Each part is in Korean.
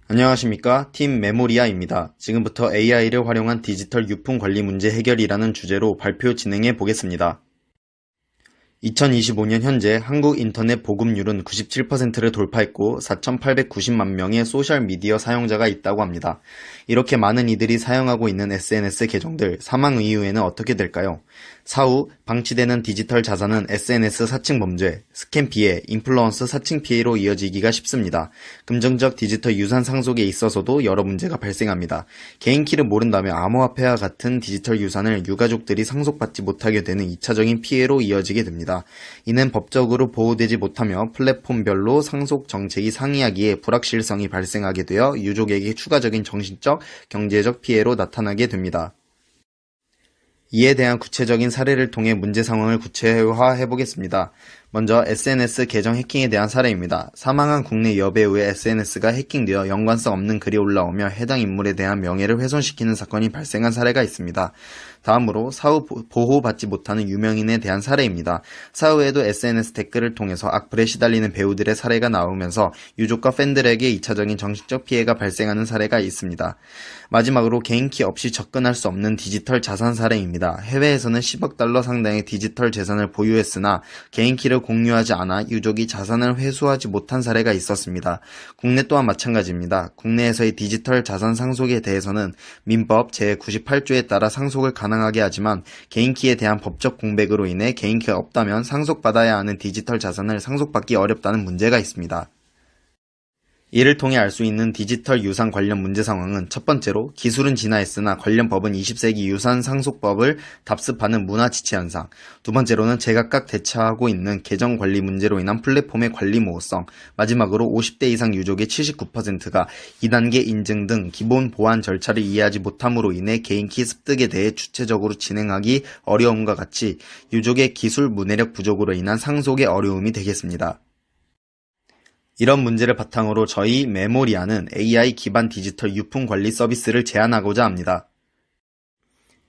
안녕하십니까? 팀 메모리아입니다. 지금부터 AI를 활용한 디지털 유품 관리 문제 해결이라는 주제로 발표 진행해 보겠습니다. 2025년 현재 한국 인터넷 보급률은 97%를 돌파했고 4,890만 명의 소셜미디어 사용자가 있다고 합니다. 이렇게 많은 이들이 사용하고 있는 SNS 계정들, 사망 이후에는 어떻게 될까요? 사후 방치되는 디지털 자산은 SNS 사칭 범죄, 스캠 피해, 인플루언서 사칭 피해로 이어지기가 쉽습니다. 금전적 디지털 유산 상속에 있어서도 여러 문제가 발생합니다. 개인키를 모른다면 암호화폐와 같은 디지털 유산을 유가족들이 상속받지 못하게 되는 2차적인 피해로 이어지게 됩니다. 이는 법적으로 보호되지 못하며 플랫폼별로 상속 정책이 상이하기에 불확실성이 발생하게 되어 유족에게 추가적인 정신적, 경제적 피해로 나타나게 됩니다. 이에 대한 구체적인 사례를 통해 문제 상황을 구체화해 보겠습니다. 먼저 SNS 계정 해킹에 대한 사례입니다. 사망한 국내 여배우의 SNS가 해킹되어 연관성 없는 글이 올라오며 해당 인물에 대한 명예를 훼손시키는 사건이 발생한 사례가 있습니다. 다음으로 사후 보호받지 못하는 유명인에 대한 사례입니다. 사후에도 SNS 댓글을 통해서 악플에 시달리는 배우들의 사례가 나오면서 유족과 팬들에게 2차적인 정신적 피해가 발생하는 사례가 있습니다. 마지막으로 개인키 없이 접근할 수 없는 디지털 자산 사례입니다. 해외에서는 10억 달러 상당의 디지털 재산을 보유했으나 개인키를 공유하지 않아 유족이 자산을 회수하지 못한 사례가 있었습니다. 국내 또한 마찬가지입니다. 국내에서의 디지털 자산 상속에 대해서는 민법 제98조에 따라 상속을 가능하게 하지만 개인키에 대한 법적 공백으로 인해 개인키가 없다면 상속받아야 하는 디지털 자산을 상속받기 어렵다는 문제가 있습니다. 이를 통해 알 수 있는 디지털 유산 관련 문제 상황은 첫 번째로 기술은 진화했으나 관련 법은 20세기 유산 상속법을 답습하는 문화 지체 현상, 두 번째로는 제각각 대처하고 있는 계정 관리 문제로 인한 플랫폼의 관리 모호성, 마지막으로 50대 이상 유족의 79%가 2단계 인증 등 기본 보안 절차를 이해하지 못함으로 인해 개인키 습득에 대해 주체적으로 진행하기 어려움과 같이 유족의 기술 문해력 부족으로 인한 상속의 어려움이 되겠습니다. 이런 문제를 바탕으로 저희 메모리아는 AI 기반 디지털 유품 관리 서비스를 제안하고자 합니다.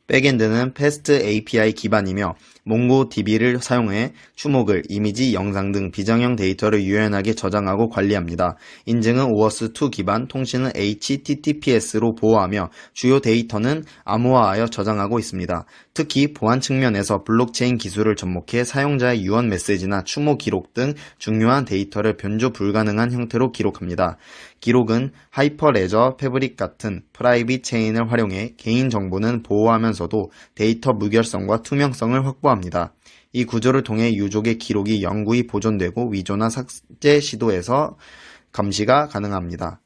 백엔드는 패스트 API 기반이며 몽고DB를 사용해 추모글, 이미지, 영상 등 비정형 데이터를 유연하게 저장하고 관리합니다. 인증은 OAuth2 기반, 통신은 HTTPS로 보호하며 주요 데이터는 암호화하여 저장하고 있습니다. 특히 보안 측면에서 블록체인 기술을 접목해 사용자의 유언 메시지나 추모 기록 등 중요한 데이터를 변조 불가능한 형태로 기록합니다. 기록은 하이퍼레저 패브릭 같은 프라이빗 체인을 활용해 개인정보는 보호하면서도 데이터 무결성과 투명성을 확보합니다. 이 구조를 통해 유족의 기록이 영구히 보존되고 위조나 삭제 시도에서 감시가 가능합니다.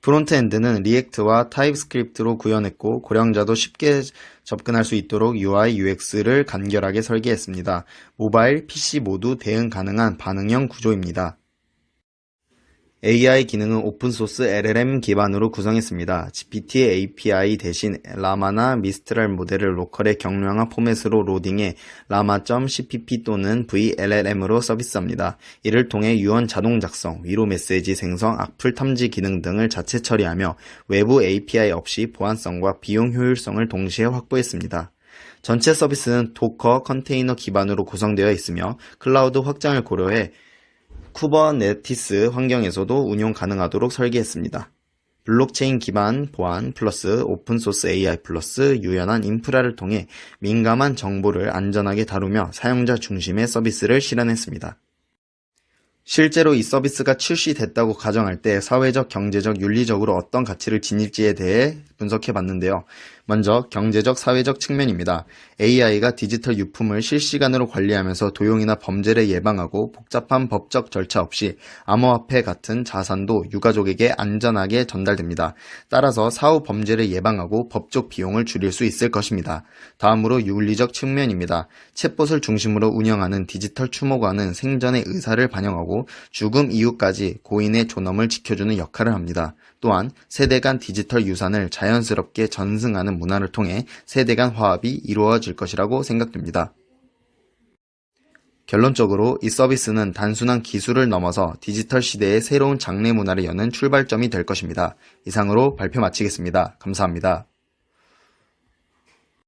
프론트엔드는 리액트와 타입스크립트로 구현했고 고령자도 쉽게 접근할 수 있도록 UI, UX를 간결하게 설계했습니다. 모바일, PC 모두 대응 가능한 반응형 구조입니다. AI 기능은 오픈소스 LLM 기반으로 구성했습니다. GPT의 API 대신 라마나 미스트랄 모델을 로컬의 경량화 포맷으로 로딩해 llama.cpp 또는 VLLM으로 서비스합니다. 이를 통해 유언 자동 작성, 위로 메시지 생성, 악플 탐지 기능 등을 자체 처리하며 외부 API 없이 보안성과 비용 효율성을 동시에 확보했습니다. 전체 서비스는 도커 컨테이너 기반으로 구성되어 있으며 클라우드 확장을 고려해 쿠버네티스 환경에서도 운용 가능하도록 설계했습니다. 블록체인 기반 보안 플러스 오픈소스 AI 플러스 유연한 인프라를 통해 민감한 정보를 안전하게 다루며 사용자 중심의 서비스를 실현했습니다. 실제로 이 서비스가 출시됐다고 가정할 때 사회적, 경제적, 윤리적으로 어떤 가치를 지닐지에 대해 분석해 봤는데요. 먼저 경제적, 사회적 측면입니다. AI가 디지털 유품을 실시간으로 관리하면서 도용이나 범죄를 예방하고 복잡한 법적 절차 없이 암호화폐 같은 자산도 유가족에게 안전하게 전달됩니다. 따라서 사후 범죄를 예방하고 법적 비용을 줄일 수 있을 것입니다. 다음으로 윤리적 측면입니다. 챗봇을 중심으로 운영하는 디지털 추모관은 생전의 의사를 반영하고 죽음 이후까지 고인의 존엄을 지켜주는 역할을 합니다. 또한 세대 간 디지털 유산을 자연스럽게 전승하는 문화를 통해 세대 간 화합이 이루어질 것이라고 생각됩니다. 결론적으로 이 서비스는 단순한 기술을 넘어서 디지털 시대의 새로운 장래 문화를 여는 출발점이 될 것입니다. 이상으로 발표 마치겠습니다. 감사합니다.